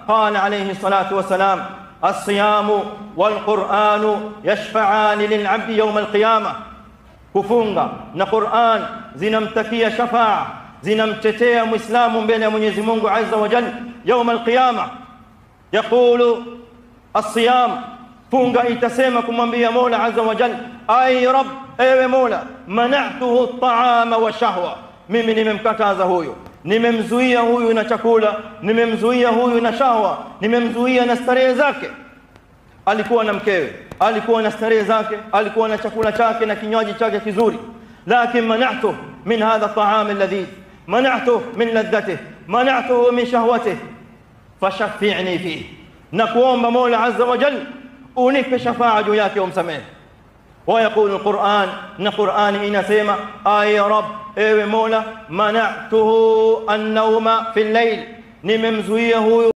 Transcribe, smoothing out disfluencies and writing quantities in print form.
قال عليه الصلاة والسلام: الصيام والقرآن يشفعان للعبد يوم القيامة. Kufunga na Qur'an zinamtakia shafaa, zinamtetea Muislamu mbele ya Mwenyezi Mungu Azza wa Jalla يوم القيامة. Yaqulu as-siyam, funga itasema kumwambia Mola Azza wa Jalla: ay Rabb, ewe Mola, mana'tuhu at-ta'ama wa shahwa, mimi nimemkataza huyu, nimemzuia huyu na chakula, nimemzuia huyu na shahwa, nimemzuia na starehe zake. Alikuwa na mkewe, alikuwa na starehe zake, alikuwa na chakula chake na kinywaji chake kizuri, lakini mana'tuhu min hadha at-ta'am alladhi mana'tuhu min ladhatihi, mana'tuhu min shahwatihi, fashaffi'ni fihi, na kuomba Mola Azza wa Jalla unipe shafaa juu yake umsamehe. ويقول القرآن ان القرآن inasema: ay Rabb, ewe Mola, mana'tuhu an-nawma fi al-layl, nimemzuia huyu